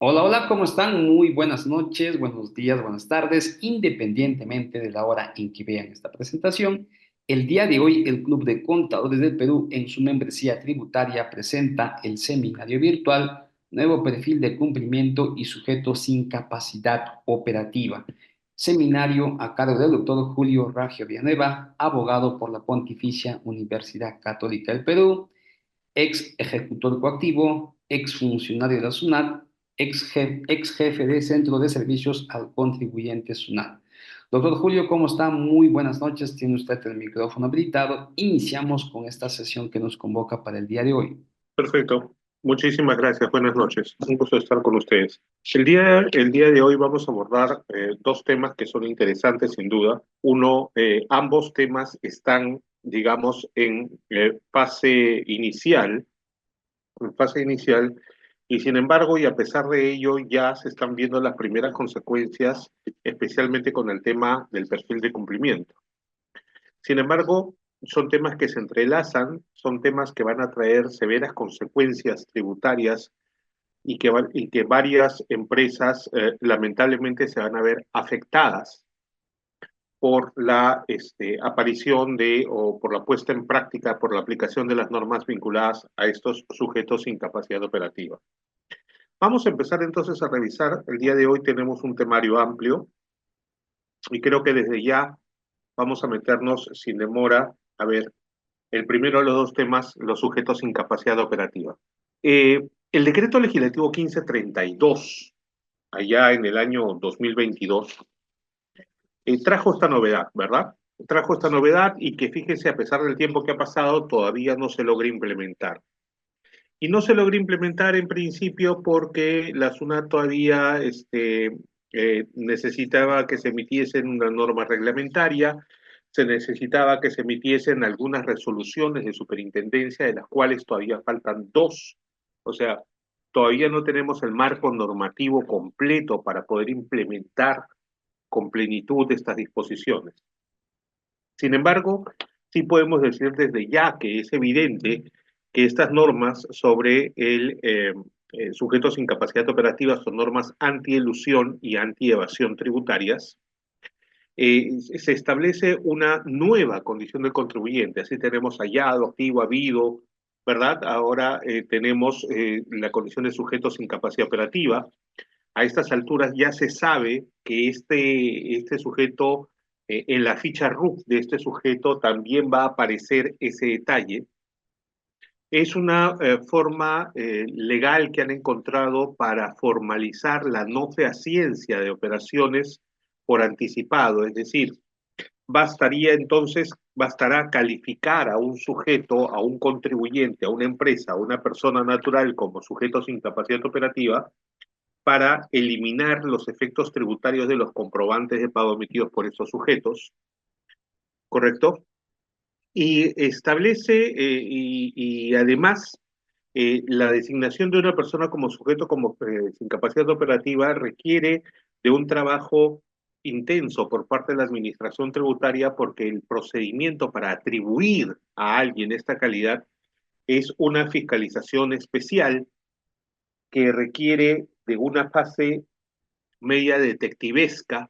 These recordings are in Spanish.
Hola, hola, ¿cómo están? Muy buenas noches, buenos días, buenas tardes, independientemente de la hora en que vean esta presentación. El día de hoy, el Club de Contadores del Perú, en su membresía tributaria, presenta el seminario virtual Nuevo Perfil de Cumplimiento y Sujetos sin Capacidad Operativa. Seminario a cargo del doctor Julio Raggio Villanueva, abogado por la Pontificia Universidad Católica del Perú, ex ejecutor coactivo, ex funcionario de la SUNAT, ex jefe de Centro de Servicios al Contribuyente SUNAT. Doctor Julio, ¿cómo está? Muy buenas noches. Tiene usted el micrófono habilitado. Iniciamos con esta sesión que nos convoca para el día de hoy. Perfecto. Muchísimas gracias. Buenas noches. Un gusto estar con ustedes. El día de hoy vamos a abordar dos temas que son interesantes sin duda. Uno, ambos temas están, digamos, en fase inicial, y sin embargo, y a pesar de ello, ya se están viendo las primeras consecuencias, especialmente con el tema del perfil de cumplimiento. Sin embargo, son temas que se entrelazan, son temas que van a traer severas consecuencias tributarias y que varias empresas lamentablemente se van a ver afectadas por la aparición o por la puesta en práctica, por la aplicación de las normas vinculadas a estos sujetos sin capacidad operativa. Vamos a empezar entonces a revisar. El día de hoy tenemos un temario amplio y creo que desde ya vamos a meternos sin demora a ver el primero de los dos temas, los sujetos sin capacidad operativa. El decreto legislativo 1532, allá en el año 2022, trajo esta novedad, ¿verdad? Trajo esta novedad y que fíjense, a pesar del tiempo que ha pasado, todavía no se logra implementar. Y no se logra implementar en principio porque la SUNAT todavía necesitaba que se emitiesen una norma reglamentaria, se necesitaba que se emitiesen algunas resoluciones de superintendencia, de las cuales todavía faltan dos. O sea, todavía no tenemos el marco normativo completo para poder implementar con plenitud estas disposiciones. Sin embargo, sí podemos decir desde ya que es evidente que estas normas sobre el sujeto sin capacidad operativa son normas anti-elusión y anti-evasión tributarias. Se establece una nueva condición del contribuyente. Así tenemos hallado, activo, habido, ¿verdad? Ahora tenemos la condición de sujeto sin capacidad operativa. A estas alturas ya se sabe que este sujeto, en la ficha RUC de este sujeto también va a aparecer ese detalle. Es una forma legal que han encontrado para formalizar la no fehaciencia de operaciones por anticipado, es decir, bastará calificar a un sujeto, a un contribuyente, a una empresa, a una persona natural como sujeto sin capacidad operativa para eliminar los efectos tributarios de los comprobantes de pago emitidos por estos sujetos, ¿correcto? Y establece y además la designación de una persona como sujeto sin capacidad operativa requiere de un trabajo intenso por parte de la administración tributaria, porque el procedimiento para atribuir a alguien esta calidad es una fiscalización especial que requiere de una fase media detectivesca,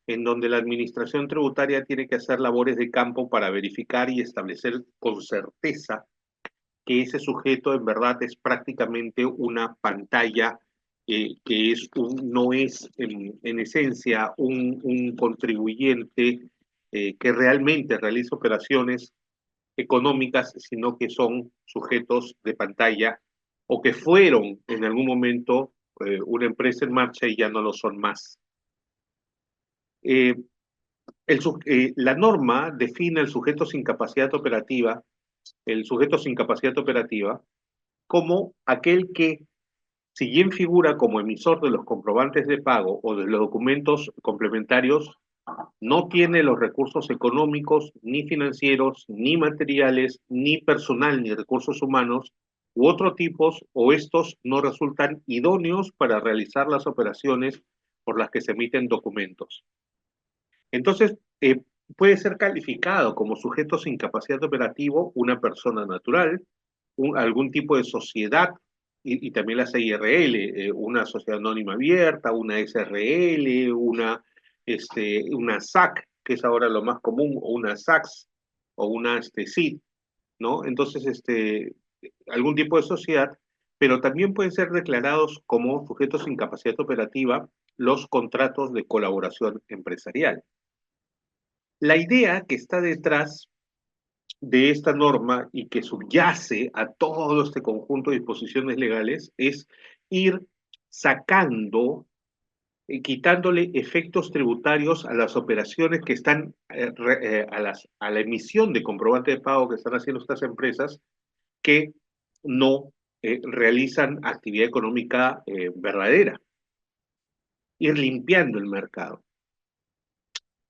en donde la administración tributaria tiene que hacer labores de campo para verificar y establecer con certeza que ese sujeto en verdad es prácticamente una pantalla, no es en esencia un contribuyente que realmente realiza operaciones económicas, sino que son sujetos de pantalla o que fueron en algún momento una empresa en marcha y ya no lo son más. Eh, la norma define el sujeto sin capacidad operativa, como aquel que, si bien figura como emisor de los comprobantes de pago o de los documentos complementarios, no tiene los recursos económicos, ni financieros, ni materiales, ni personal, ni recursos humanos, u otros tipos, o estos no resultan idóneos para realizar las operaciones por las que se emiten documentos. Entonces, puede ser calificado como sujeto sin capacidad operativa una persona natural, algún tipo de sociedad y también las IRL, una sociedad anónima abierta, una SRL, una SAC, que es ahora lo más común, o una SACS, o una SID, ¿no? Entonces, algún tipo de sociedad, pero también pueden ser declarados como sujetos sin capacidad operativa los contratos de colaboración empresarial. La idea que está detrás de esta norma y que subyace a todo este conjunto de disposiciones legales es ir sacando, quitándole efectos tributarios a las operaciones que están, a la emisión de comprobante de pago que están haciendo estas empresas que no realizan actividad económica verdadera. Ir limpiando el mercado,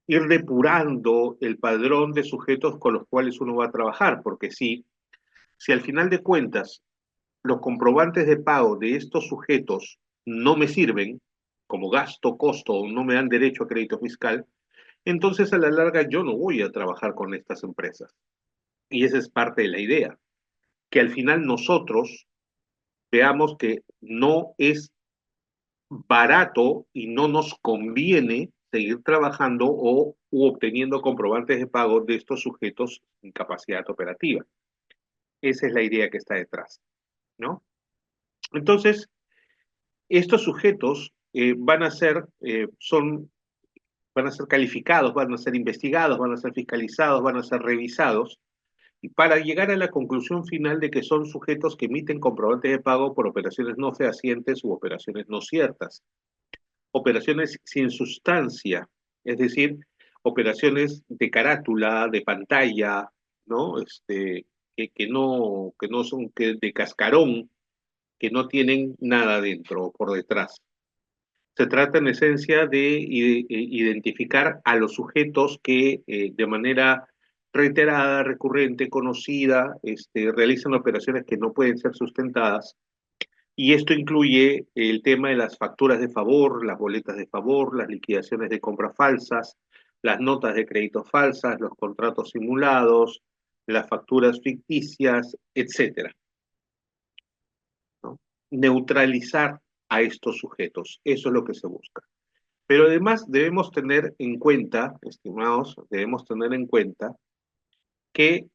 ir depurando el padrón de sujetos con los cuales uno va a trabajar, porque si al final de cuentas los comprobantes de pago de estos sujetos no me sirven como gasto, costo o no me dan derecho a crédito fiscal, entonces a la larga yo no voy a trabajar con estas empresas. Y esa es parte de la idea, que al final nosotros veamos que no es barato y no nos conviene seguir trabajando o u obteniendo comprobantes de pago de estos sujetos en capacidad operativa. Esa es la idea que está detrás, ¿no? Entonces, estos sujetos van a ser calificados, van a ser investigados, van a ser fiscalizados, van a ser revisados, y para llegar a la conclusión final de que son sujetos que emiten comprobantes de pago por operaciones no fehacientes u operaciones no ciertas, operaciones sin sustancia, es decir, operaciones de carátula, de pantalla, ¿no? Que no son de cascarón, que no tienen nada dentro, por detrás. Se trata en esencia de identificar a los sujetos que de manera reiterada, recurrente, conocida, realizan operaciones que no pueden ser sustentadas. Y esto incluye el tema de las facturas de favor, las boletas de favor, las liquidaciones de compras falsas, las notas de crédito falsas, los contratos simulados, las facturas ficticias, etcétera, ¿no? Neutralizar a estos sujetos, eso es lo que se busca. Pero además debemos tener en cuenta, estimados, debemos tener en cuenta que,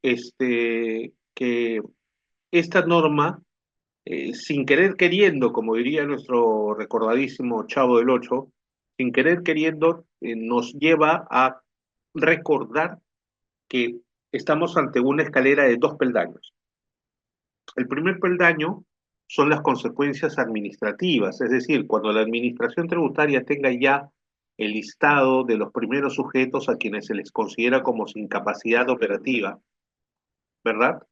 que esta norma, sin querer queriendo, como diría nuestro recordadísimo Chavo del Ocho, sin querer queriendo, nos lleva a recordar que estamos ante una escalera de dos peldaños. El primer peldaño son las consecuencias administrativas, es decir, cuando la administración tributaria tenga ya el listado de los primeros sujetos a quienes se les considera como sin capacidad operativa, ¿verdad?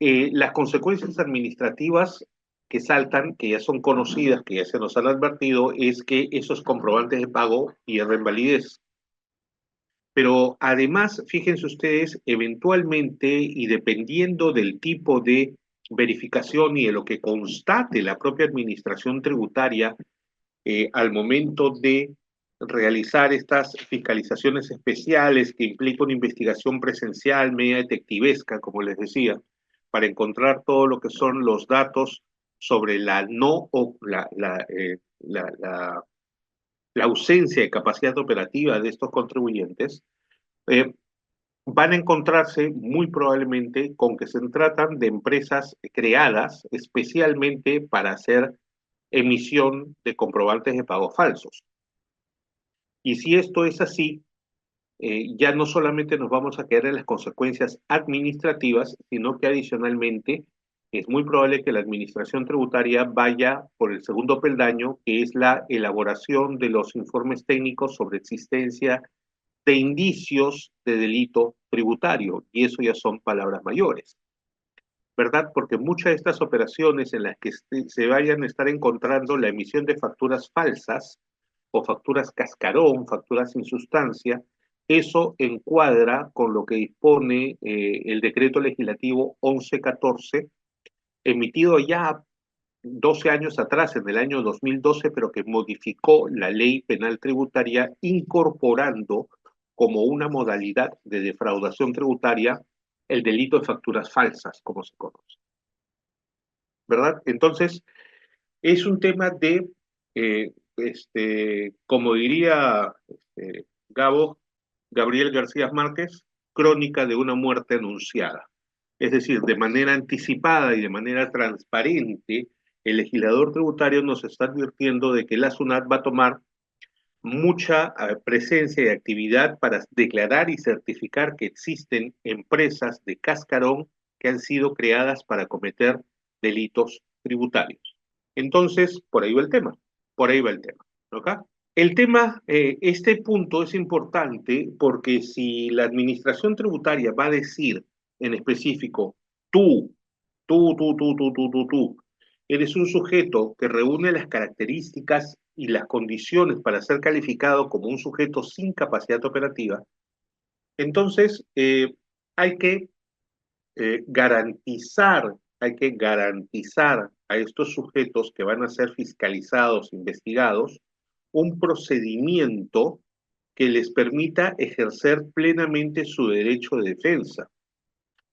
Las consecuencias administrativas que saltan, que ya son conocidas, que ya se nos han advertido, es que esos comprobantes de pago pierden validez. Pero además, fíjense ustedes, eventualmente y dependiendo del tipo de verificación y de lo que constate la propia administración tributaria al momento de realizar estas fiscalizaciones especiales que implica una investigación presencial, media detectivesca, como les decía, para encontrar todo lo que son los datos sobre la no o la ausencia de capacidad operativa de estos contribuyentes, eh, van a encontrarse muy probablemente con que se tratan de empresas creadas especialmente para hacer emisión de comprobantes de pago falsos. Y si esto es así, ya no solamente nos vamos a quedar en las consecuencias administrativas, sino que adicionalmente es muy probable que la administración tributaria vaya por el segundo peldaño, que es la elaboración de los informes técnicos sobre existencia de indicios de delito tributario, y eso ya son palabras mayores, ¿verdad? Porque muchas de estas operaciones en las que se vayan a estar encontrando la emisión de facturas falsas o facturas cascarón, facturas sin sustancia, eso encuadra con lo que dispone el decreto legislativo 1114, emitido ya 12 años atrás, en el año 2012, pero que modificó la ley penal tributaria incorporando como una modalidad de defraudación tributaria el delito de facturas falsas, como se conoce. ¿verdad? Entonces, es un tema de, como diría Gabo, Gabriel García Márquez, crónica de una muerte anunciada. Es decir, de manera anticipada y de manera transparente, el legislador tributario nos está advirtiendo de que la SUNAT va a tomar mucha presencia y actividad para declarar y certificar que existen empresas de cascarón que han sido creadas para cometer delitos tributarios. Entonces, por ahí va el tema, por ahí va el tema, ¿ok? El tema, este punto es importante porque si la administración tributaria va a decir en específico, tú, tú, eres un sujeto que reúne las características y las condiciones para ser calificado como un sujeto sin capacidad operativa, entonces hay que hay que garantizar a estos sujetos que van a ser fiscalizados, investigados, un procedimiento que les permita ejercer plenamente su derecho de defensa,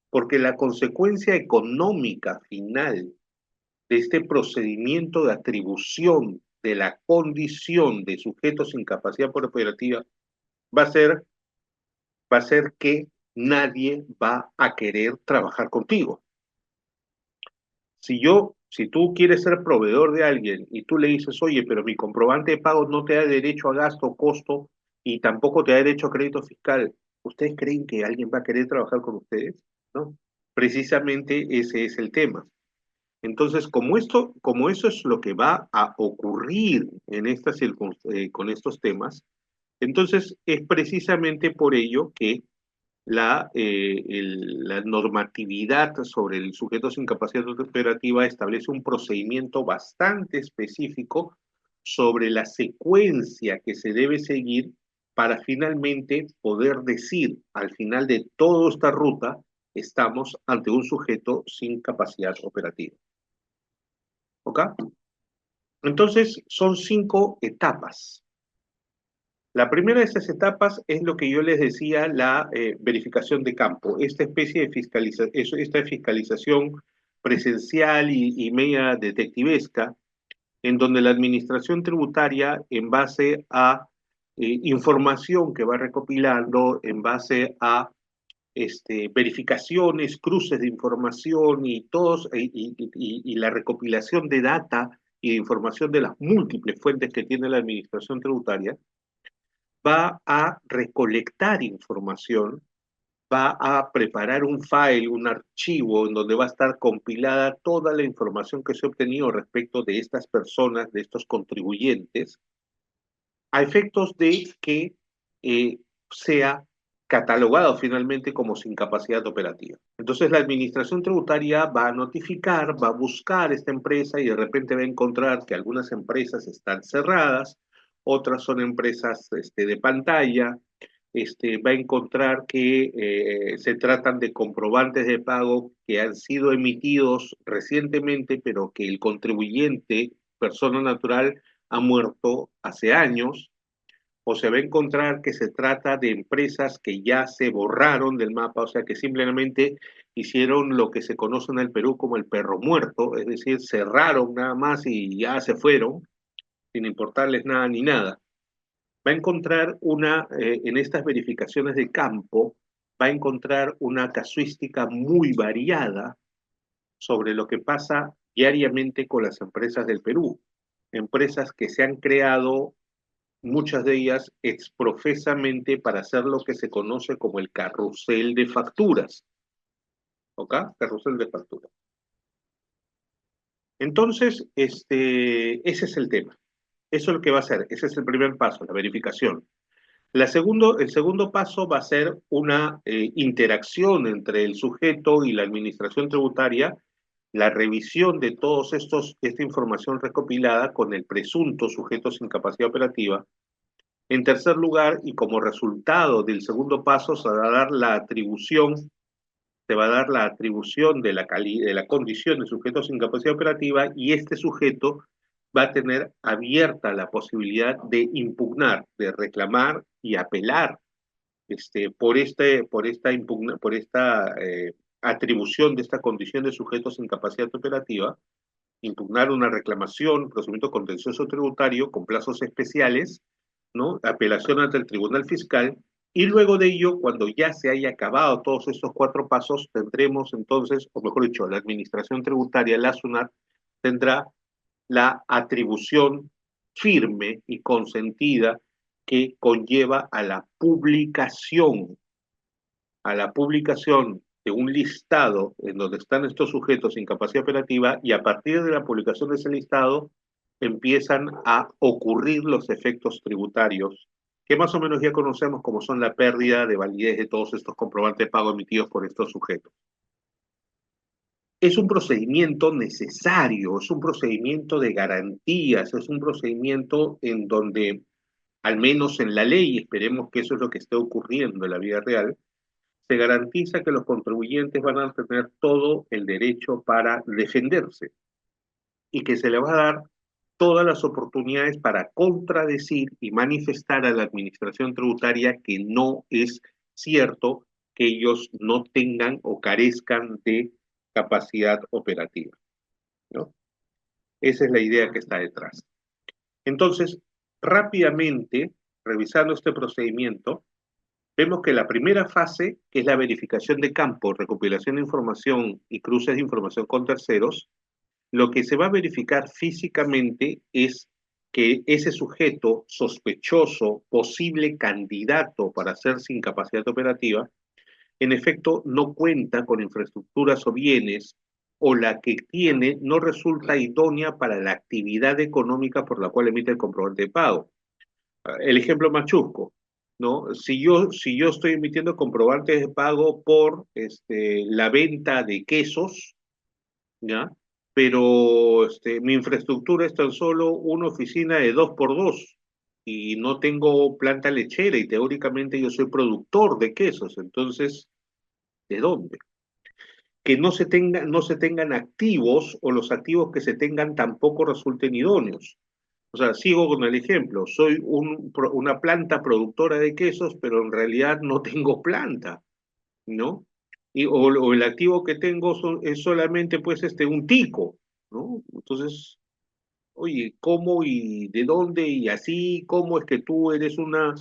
porque la consecuencia económica final de este procedimiento de atribución de la condición de sujetos sin capacidad operativa va a ser, va a ser que nadie va a querer trabajar contigo. Si tú quieres ser proveedor de alguien y tú le dices, oye, pero mi comprobante de pago no te da derecho a gasto o costo y tampoco te da derecho a crédito fiscal, ¿ustedes creen que alguien va a querer trabajar con ustedes? ¿No? Precisamente ese es el tema. Entonces, como eso es lo que va a ocurrir en con estos temas, entonces es precisamente por ello que la normatividad sobre el sujeto sin capacidad operativa establece un procedimiento bastante específico sobre la secuencia que se debe seguir para finalmente poder decir al final de toda esta ruta, estamos ante un sujeto sin capacidad operativa. ¿Ok? Entonces, son 5 etapas. La primera de esas etapas es lo que yo les decía, la verificación de campo, esta especie de esta fiscalización presencial y media detectivesca, en donde la administración tributaria, en base a información que va recopilando, en base a verificaciones, cruces de información y, y la recopilación de data y de información de las múltiples fuentes que tiene la administración tributaria, va a recolectar información, va a preparar un file, un archivo en donde va a estar compilada toda la información que se ha obtenido respecto de estas personas, de estos contribuyentes, a efectos de que eh, sea catalogado finalmente como sin capacidad operativa. Entonces la administración tributaria va a notificar, va a buscar esta empresa y de repente va a encontrar que algunas empresas están cerradas, otras son empresas de pantalla, va a encontrar que se tratan de comprobantes de pago que han sido emitidos recientemente, pero que el contribuyente, persona natural, ha muerto hace años, o se va a encontrar que se trata de empresas que ya se borraron del mapa, o sea, que simplemente hicieron lo que se conoce en el Perú como el perro muerto, es decir, cerraron nada más y ya se fueron, sin importarles nada ni nada. Va a encontrar en estas verificaciones de campo, va a encontrar una casuística muy variada sobre lo que pasa diariamente con las empresas del Perú. Empresas que se han creado, muchas de ellas exprofesamente para hacer lo que se conoce como el carrusel de facturas. ¿Ok? Carrusel de facturas. Entonces, ese es el tema. Eso es lo que va a hacer. Ese es el primer paso, la verificación. El segundo paso va a ser una interacción entre el sujeto y la administración tributaria, la revisión de esta información recopilada con el presunto sujeto sin capacidad operativa. En tercer lugar, y como resultado del segundo paso, se va a dar la atribución de de la condición de sujeto sin capacidad operativa y este sujeto va a tener abierta la posibilidad de impugnar, de reclamar y apelar por esta atribución de esta condición de sujeto sin capacidad operativa impugnar una reclamación, procedimiento contencioso tributario con plazos especiales, ¿no? Apelación ante el Tribunal Fiscal, y luego de ello, cuando ya se haya acabado todos estos cuatro pasos, tendremos entonces, o mejor dicho, la Administración Tributaria, la SUNAT, tendrá la atribución firme y consentida que conlleva a la publicación de un listado en donde están estos sujetos sin capacidad operativa, y a partir de la publicación de ese listado empiezan a ocurrir los efectos tributarios que más o menos ya conocemos, como son la pérdida de validez de todos estos comprobantes de pago emitidos por estos sujetos. Es un procedimiento necesario, es un procedimiento de garantías, es un procedimiento en donde, al menos en la ley, esperemos que eso es lo que esté ocurriendo en la vida real, se garantiza que los contribuyentes van a tener todo el derecho para defenderse y que se les va a dar todas las oportunidades para contradecir y manifestar a la administración tributaria que no es cierto que ellos no tengan o carezcan de capacidad operativa, ¿no? Esa es la idea que está detrás. Entonces, rápidamente, revisando este procedimiento, vemos que la primera fase, que es la verificación de campo, recopilación de información y cruces de información con terceros, lo que se va a verificar físicamente es que ese sujeto sospechoso, posible candidato para hacerse incapacidad operativa, en efecto no cuenta con infraestructuras o bienes, o la que tiene no resulta idónea para la actividad económica por la cual emite el comprobante de pago. El ejemplo más chusco, ¿no? Si yo estoy emitiendo comprobantes de pago por la venta de quesos, ¿ya? Pero mi infraestructura es tan solo una oficina de 2x2 y no tengo planta lechera y teóricamente yo soy productor de quesos, entonces, ¿de dónde? Que no se tengan activos, o los activos que se tengan tampoco resulten idóneos. O sea, sigo con el ejemplo, soy una planta productora de quesos, pero en realidad no tengo planta, ¿no? O el activo que tengo es solamente pues un tico, ¿no? Entonces, oye, ¿cómo y de dónde y así? ¿Cómo es que tú eres una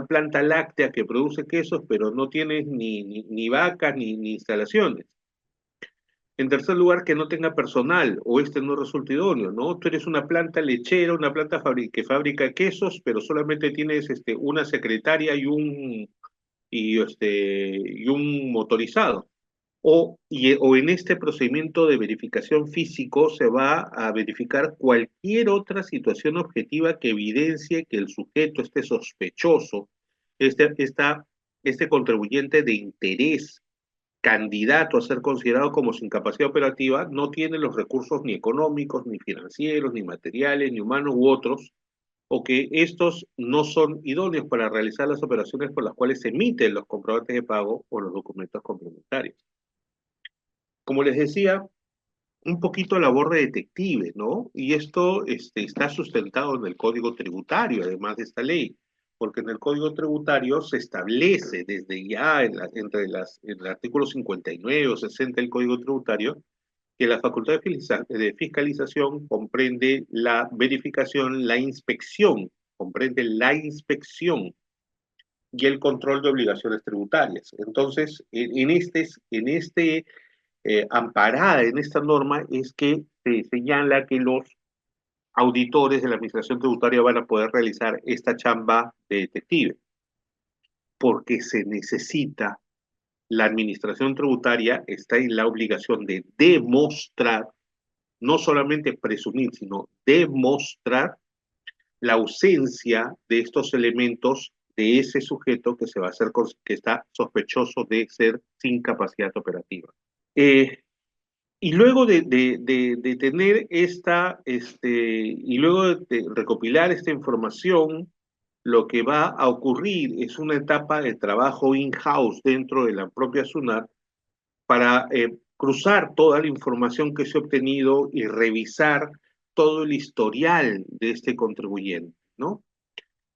planta láctea que produce quesos, pero no tienes ni vacas ni instalaciones? En tercer lugar, que no tenga personal o no resulta idóneo, ¿no? Tú eres una planta lechera, una planta que fabrica quesos, pero solamente tienes una secretaria y un motorizado. O en este procedimiento de verificación físico se va a verificar cualquier otra situación objetiva que evidencie que el sujeto esté sospechoso, este, esta, este contribuyente de interés candidato a ser considerado como sin capacidad operativa, no tiene los recursos ni económicos, ni financieros, ni materiales, ni humanos u otros, o que estos no son idóneos para realizar las operaciones por las cuales se emiten los comprobantes de pago o los documentos complementarios. Como les decía, un poquito labor de detective, ¿no? Y esto está sustentado en el Código Tributario, además de esta ley, porque en el Código Tributario se establece desde ya en el artículo 59 o 60 del Código Tributario, que la facultad de fiscalización comprende la verificación, la inspección, comprende la inspección y el control de obligaciones tributarias. Entonces, amparada en esta norma es que se señala que los auditores de la Administración Tributaria van a poder realizar esta chamba de detective, porque se necesita, la Administración Tributaria está en la obligación de demostrar, no solamente presumir, sino demostrar la ausencia de estos elementos de ese sujeto que se va a hacer, que está sospechoso de ser sin capacidad operativa. Eh, Y luego de tener y luego de recopilar esta información, lo que va a ocurrir es una etapa de trabajo in-house dentro de la propia SUNAT para cruzar toda la información que se ha obtenido y revisar todo el historial de este contribuyente, ¿no?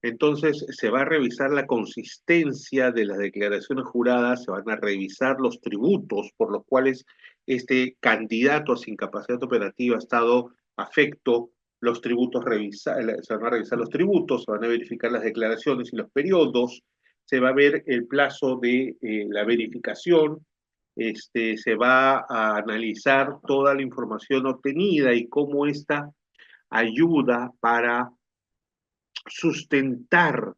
Entonces, se va a revisar la consistencia de las declaraciones juradas, se van a revisar los tributos por los cuales este candidato sin capacidad operativa ha estado afecto, los tributos se van a revisar los tributos, se van a verificar las declaraciones y los periodos, se va a ver el plazo de la verificación, se va a analizar toda la información obtenida y cómo esta ayuda para sustentar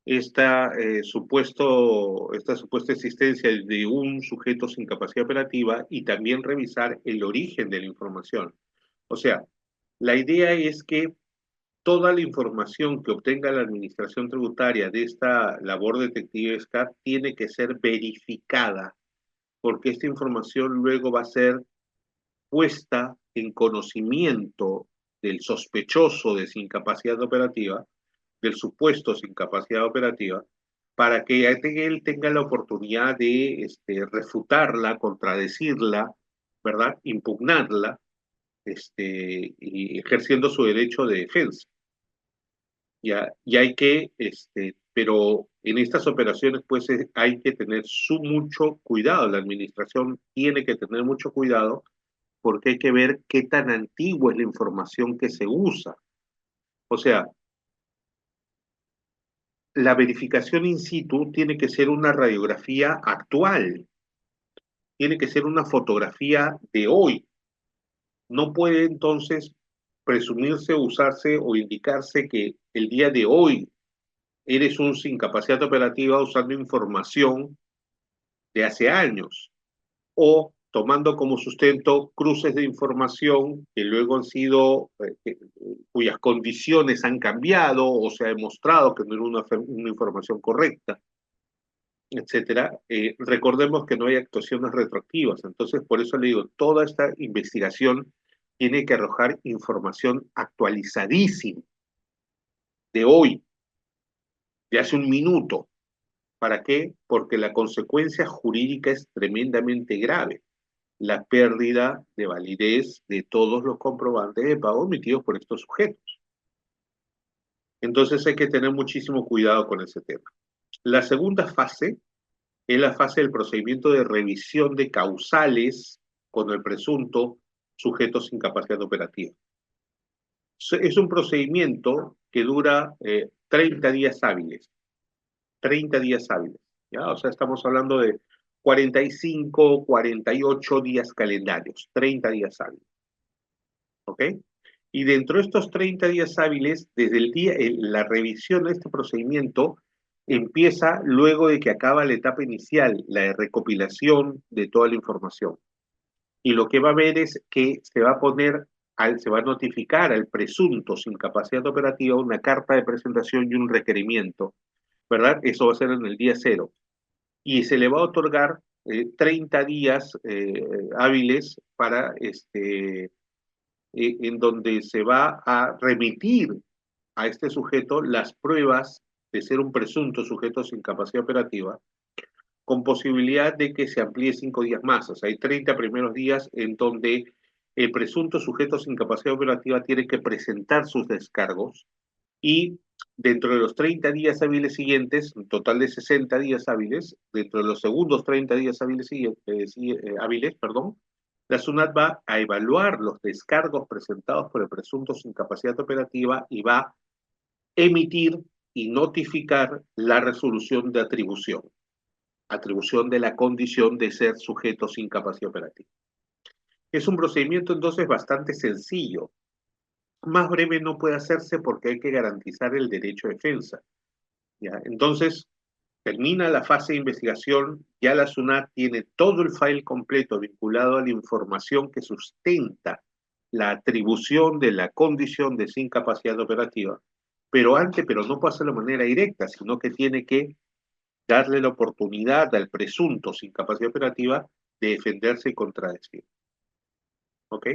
esta supuesta existencia de un sujeto sin capacidad operativa y también revisar el origen de la información. O sea, la idea es que toda la información que obtenga la administración tributaria de esta labor detectivesca tiene que ser verificada, porque esta información luego va a ser puesta en conocimiento del sospechoso de sin capacidad operativa, del supuesto sin capacidad operativa, para que él tenga la oportunidad de refutarla, contradecirla, ¿verdad? Impugnarla, y ejerciendo su derecho de defensa. ¿Ya? Y hay que, pero en estas operaciones pues hay que tener mucho cuidado, la administración tiene que tener mucho cuidado porque hay que ver qué tan antigua es la información que se usa. O sea, la verificación in situ tiene que ser una radiografía actual, tiene que ser una fotografía de hoy. No puede entonces presumirse, usarse o indicarse que el día de hoy eres un sin capacidad operativa usando información de hace años o tomando como sustento cruces de información que luego han sido, cuyas condiciones han cambiado o se ha demostrado que no era una información correcta, etcétera. Recordemos que no hay actuaciones retroactivas, entonces por eso le digo, toda esta investigación tiene que arrojar información actualizadísima de hoy, de hace un minuto. ¿Para qué? Porque la consecuencia jurídica es tremendamente grave, la pérdida de validez de todos los comprobantes de pago emitidos por estos sujetos. Entonces hay que tener muchísimo cuidado con ese tema. La segunda fase es la fase del procedimiento de revisión de causales con el presunto sujeto sin capacidad operativa. Es un procedimiento que dura 30 días hábiles, 30 días hábiles, ¿ya? O sea, estamos hablando de 45, 48 días calendarios, 30 días hábiles, ¿ok? Y dentro de estos 30 días hábiles, desde el día, la revisión de este procedimiento empieza luego de que acaba la etapa inicial, la de recopilación de toda la información. Y lo que va a ver es que se va a poner, se va a notificar al presunto sin capacidad operativa una carta de presentación y un requerimiento, ¿verdad? Eso va a ser en el día cero. Y se le va a otorgar 30 días hábiles para en donde se va a remitir a este sujeto las pruebas de ser un presunto sujeto sin capacidad operativa, con posibilidad de que se amplíe 5 días más. O sea, hay 30 primeros días en donde el presunto sujeto sin capacidad operativa tiene que presentar sus descargos y dentro de los 30 días hábiles siguientes, un total de 60 días hábiles, dentro de los segundos 30 días hábiles, perdón, la SUNAT va a evaluar los descargos presentados por el presunto sin capacidad operativa y va a emitir y notificar la resolución de atribución de la condición de ser sujeto sin capacidad operativa. Es un procedimiento entonces bastante sencillo. Más breve no puede hacerse porque hay que garantizar el derecho a defensa, ¿ya? Entonces, termina la fase de investigación, ya la SUNAT tiene todo el file completo vinculado a la información que sustenta la atribución de la condición de sin capacidad operativa, pero no puede hacerlo de manera directa, sino que tiene que darle la oportunidad al presunto sin capacidad operativa de defenderse y contradecir. ¿Ok?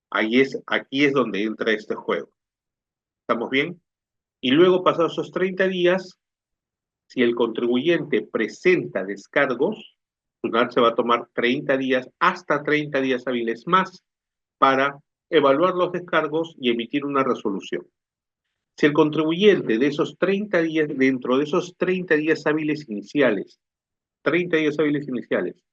Aquí es donde entra este juego. ¿Estamos bien? Y luego, pasados esos 30 días, si el contribuyente presenta descargos, SUNAT se va a tomar 30 días, hasta 30 días hábiles más, para evaluar los descargos y emitir una resolución. Si el contribuyente de esos 30 días, dentro de esos 30 días hábiles iniciales, 30 días hábiles iniciales,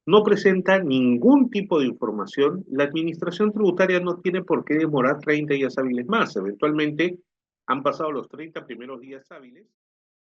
no presenta ningún tipo de información, la administración tributaria no tiene por qué demorar 30 días hábiles más. Eventualmente han pasado los 30 primeros días hábiles.